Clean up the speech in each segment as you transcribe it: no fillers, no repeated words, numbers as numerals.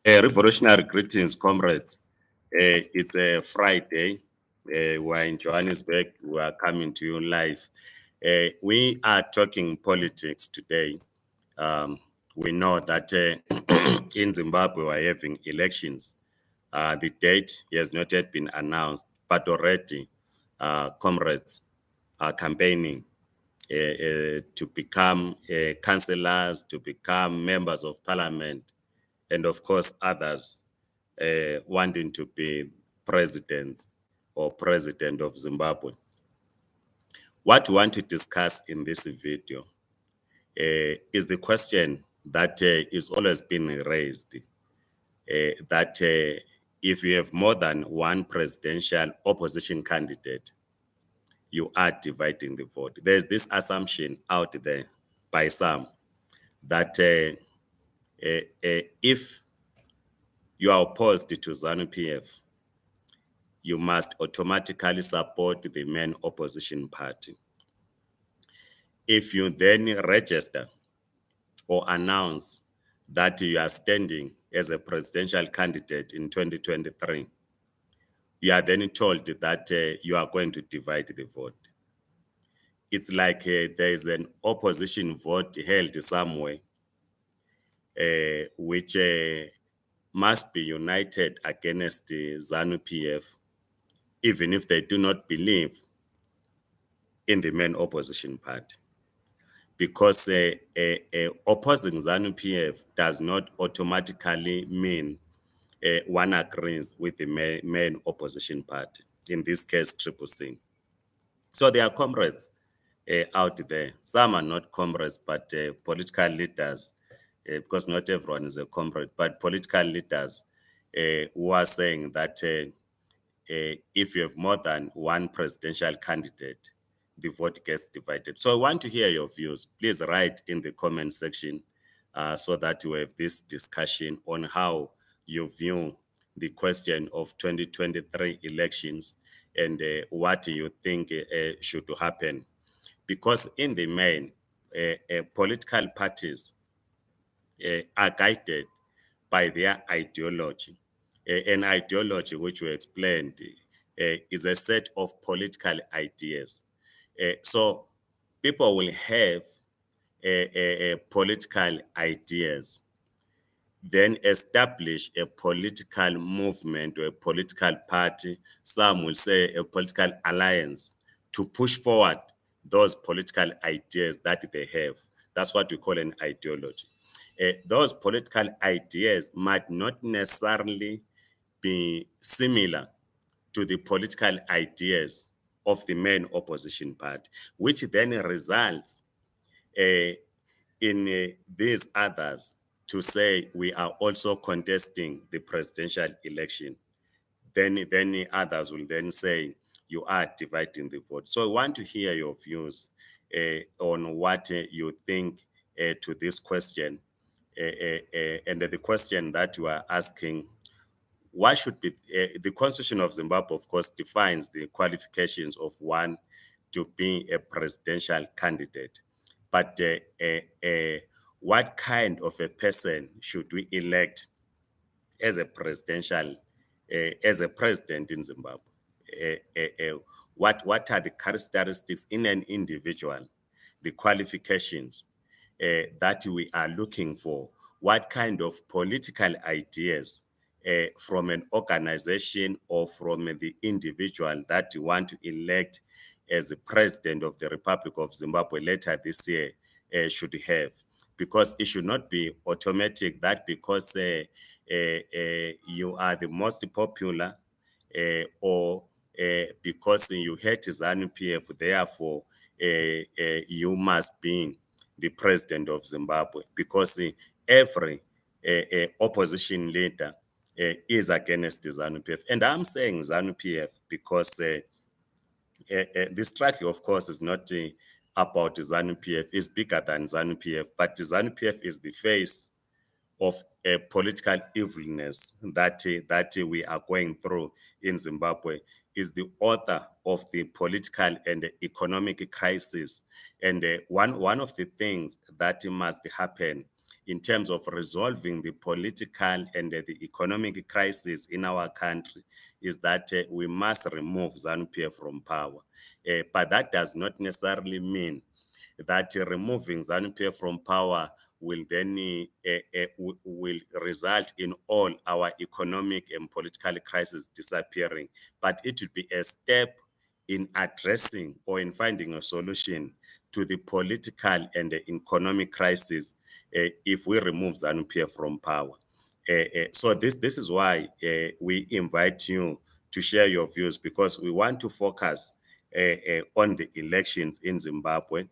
Revolutionary greetings, comrades. It's a Friday. We're in Johannesburg. We are coming to you live. We are talking politics today. Um, we know that in Zimbabwe we're having elections. The date has not yet been announced, but already comrades are campaigning to become councillors, to become members of parliament, and of course others wanting to be president or president of Zimbabwe. What we want to discuss in this video is the question that is always been raised, that if you have more than one presidential opposition candidate, you are dividing the vote. There's this assumption out there by some that if you are opposed to ZANU-PF, you must automatically support the main opposition party. If you then register or announce that you are standing as a presidential candidate in 2023, you are then told that you are going to divide the vote. It's like there is an opposition vote held somewhere, which must be united against the ZANU-PF, even if they do not believe in the main opposition party. Because opposing ZANU-PF does not automatically mean one agrees with the main opposition party, in this case, Triple C. So there are comrades out there. Some are not comrades, but political leaders, because not everyone is a comrade, but political leaders who are saying that if you have more than one presidential candidate, the vote gets divided. So I want to hear your views. Please write in the comment section so that we have this discussion on how you view the question of 2023 elections and what you think should happen. Because in the main, political parties are guided by their ideology. An ideology which we explained is a set of political ideas. So people will have political ideas, then establish a political movement or a political party. Some will say a political alliance to push forward those political ideas that they have. That's what we call an ideology. Those political ideas might not necessarily be similar to the political ideas of the main opposition party, which then results in these others to say we are also contesting the presidential election. Then the others will then say you are dividing the vote. So I want to hear your views on what you think to this question. And the question that you are asking, why should be the Constitution of Zimbabwe, of course, defines the qualifications of one to be a presidential candidate. But what kind of a person should we elect as a presidential, as a president in Zimbabwe? What are the characteristics in an individual, the qualifications that we are looking for? What kind of political ideas from an organization or from the individual that you want to elect as the president of the Republic of Zimbabwe later this year should have? Because it should not be automatic that because you are the most popular or because you hate ZANU-PF, therefore you must be the president of Zimbabwe, because every opposition leader is against the ZANU-PF. And I'm saying ZANU-PF because this struggle, of course, is not about ZANU-PF. It's bigger than ZANU-PF, but ZANU-PF is the face of a political evilness that we are going through in Zimbabwe, is the author of the political and economic crisis. And one of the things that must happen in terms of resolving the political and the economic crisis in our country is that we must remove ZANU-PF from power. But that does not necessarily mean that removing ZANU-PF from power will then will result in all our economic and political crisis disappearing. But it will be a step in addressing or in finding a solution to the political and the economic crisis if we remove ZANU-PF from power. So this is why we invite you to share your views, because we want to focus on the elections in Zimbabwe.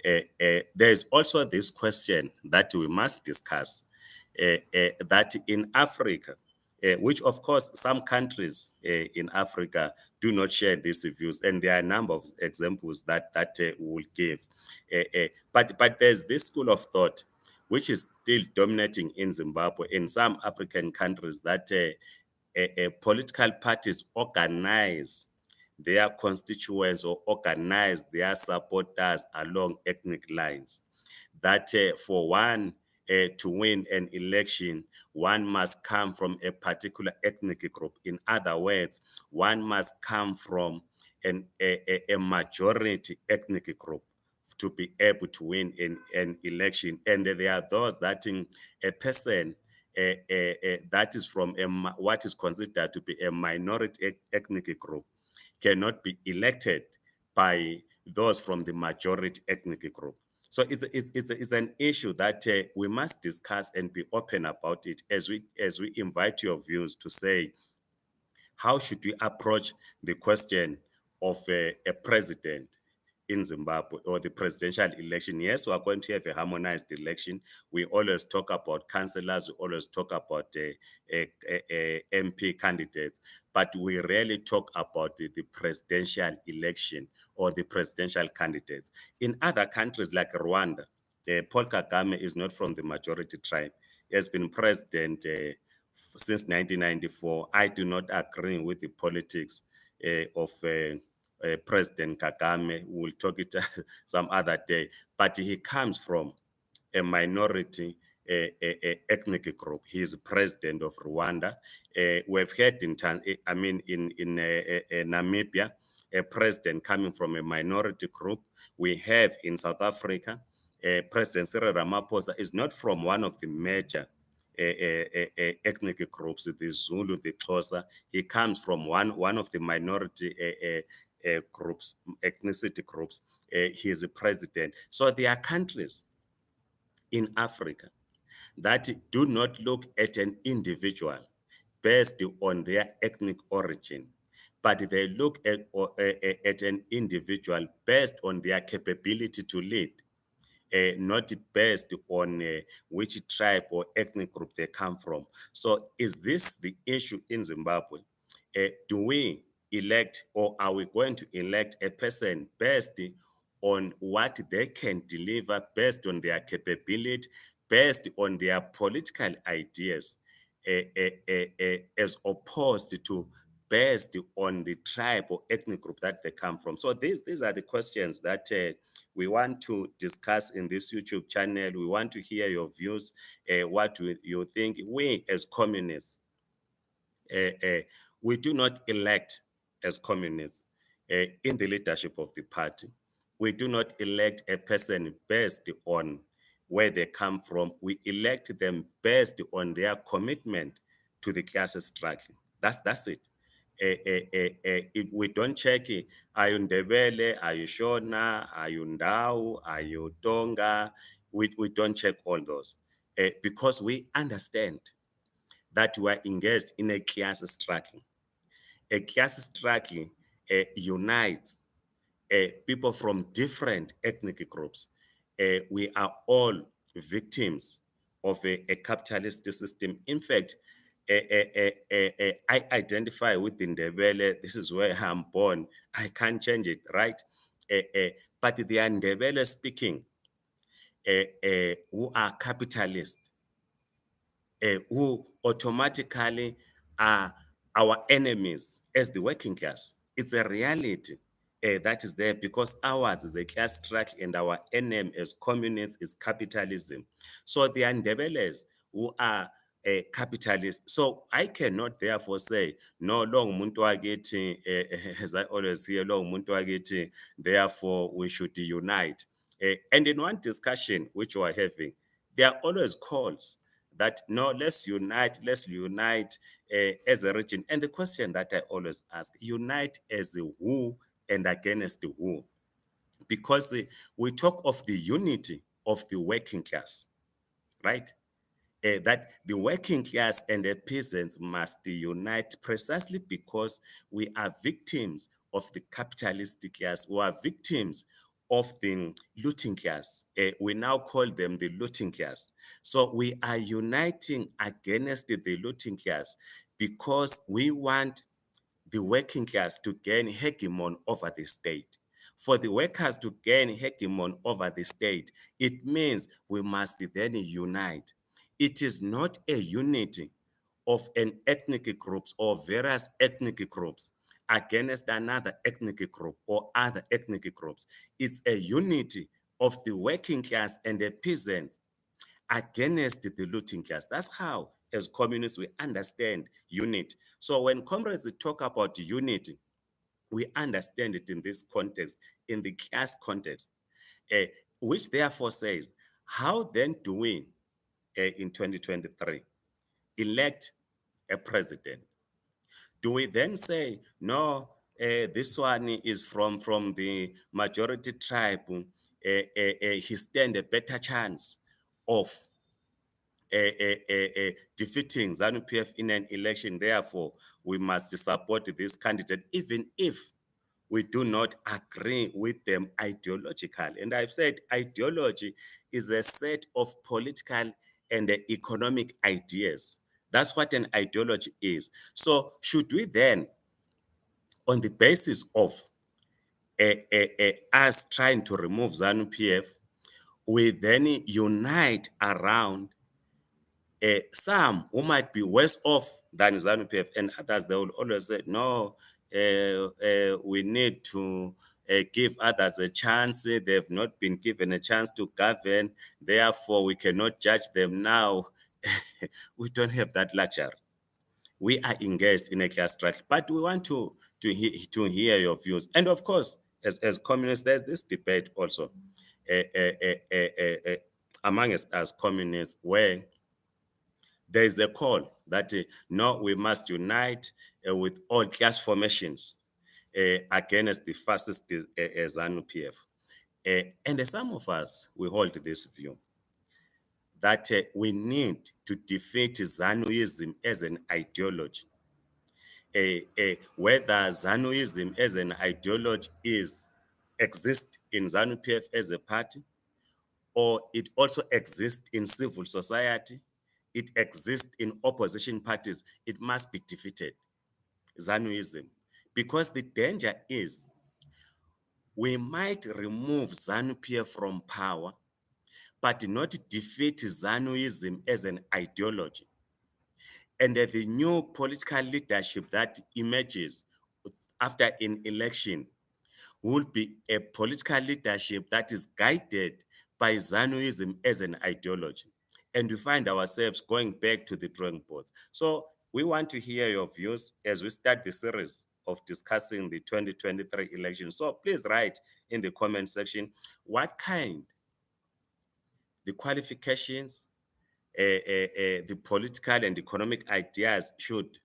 There is also this question that we must discuss, that in Africa, which of course some countries in Africa do not share these views, and there are a number of examples that we will give. But there's this school of thought which is still dominating in Zimbabwe, in some African countries, that political parties organize their constituents or organize their supporters along ethnic lines. That for one to win an election, one must come from a particular ethnic group. In other words, one must come from a majority ethnic group to be able to win an election. And there are those that in a person that is from what is considered to be a minority ethnic group cannot be elected by those from the majority ethnic group. So it's an issue that we must discuss and be open about it as we invite your views to say, how should we approach the question of a president in Zimbabwe, or the presidential election? Yes, we are going to have a harmonized election. We always talk about councillors, we always talk about MP candidates, but we rarely talk about the presidential election or the presidential candidates. In other countries like Rwanda, Paul Kagame is not from the majority tribe. He has been president since 1994. I do not agree with the politics of President Kagame. We'll talk it some other day. But he comes from a minority ethnic group. He is president of Rwanda. We've had in Namibia, a president coming from a minority group. We have in South Africa, President Cyril Ramaphosa is not from one of the major ethnic groups, the Zulu, the Xhosa. He comes from one of the minority groups, ethnicity groups. He is a president. So there are countries in Africa that do not look at an individual based on their ethnic origin, but they look at an individual based on their capability to lead, not based on which tribe or ethnic group they come from. So is this the issue in Zimbabwe? Do we elect, or are we going to elect a person based on what they can deliver, based on their capability, based on their political ideas, as opposed to based on the tribe or ethnic group that they come from? So these are the questions that we want to discuss in this YouTube channel. We want to hear your views, what you think. We as communists, we do not elect as communists in the leadership of the party. We do not elect a person based on where they come from. We elect them based on their commitment to the class struggle. That's it. We don't check, are you Ndebele, are you Shona, are you Ndau, are you Tonga? We don't check all those because we understand that we are engaged in a class struggle. A class struggle unites people from different ethnic groups. We are all victims of a capitalist system. In fact, I identify with Ndebele. This is where I'm born. I can't change it, right? But the Ndebele speaking who are capitalists, who automatically are our enemies as the working class. It's a reality. that is there because ours is a class struggle and our NM as communists is capitalism. So the Andebeles who are a capitalist. So I cannot therefore say, no, long muntu wakithi, as I always hear, long muntu wakithi, therefore we should unite. And in one discussion which we are having, there are always calls that no, let's unite as a region. And the question that I always ask, unite as a who and against the who? Because we talk of the unity of the working class, right? That the working class and the peasants must unite precisely because we are victims of the capitalistic class, we are victims of the looting class. We now call them the looting class. So we are uniting against the looting class because we want the working class to gain hegemon over the state. For the workers to gain hegemon over the state, it means we must then unite. It is not a unity of an ethnic groups or various ethnic groups against another ethnic group or other ethnic groups. It's a unity of the working class and the peasants against the looting class. That's how, as communists, we understand unity. So when comrades talk about unity, we understand it in this context, in the class context, uh, which therefore says, how then do we, in 2023, elect a president? Do we then say, no, this one is from the majority tribe, he stand a better chance of defeating ZANU-PF in an election. Therefore, we must support this candidate, even if we do not agree with them ideologically. And I've said ideology is a set of political and economic ideas. That's what an ideology is. So should we then, on the basis of us trying to remove ZANU-PF, we then unite around some who might be worse off than ZANU-PF, and others they will always say, no, we need to give others a chance. They've not been given a chance to govern, therefore we cannot judge them now. We don't have that luxury. We are engaged in a class struggle, but we want to hear your views. And of course, as communists, there's this debate also among us as communists where there is a call that no, we must unite with all class formations against the fascist ZANU-PF. And some of us, we hold this view that we need to defeat ZANUism as an ideology. Whether ZANUism as an ideology exists in ZANU-PF as a party, or it also exists in civil society, it exists in opposition parties, it must be defeated, ZANUism. Because the danger is we might remove ZANU-PF from power, but not defeat ZANUism as an ideology. And the new political leadership that emerges after an election will be a political leadership that is guided by ZANUism as an ideology. And we find ourselves going back to the drawing boards. So we want to hear your views as we start the series of discussing the 2023 election. So please write in the comment section what kind, the qualifications, the political and economic ideas should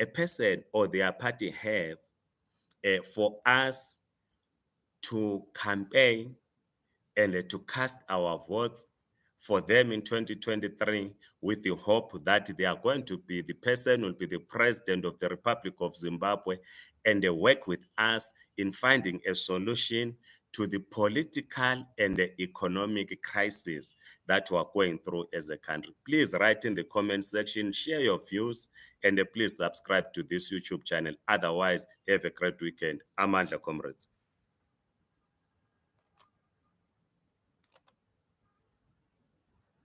a person or their party have for us to campaign and to cast our votes for them in 2023 with the hope that they are going to be, the person will be the president of the Republic of Zimbabwe, and they work with us in finding a solution to the political and the economic crisis that we are going through as a country. Please write in the comment section, share your views, and please subscribe to this YouTube channel. Otherwise, have a great weekend. Amandla, comrades.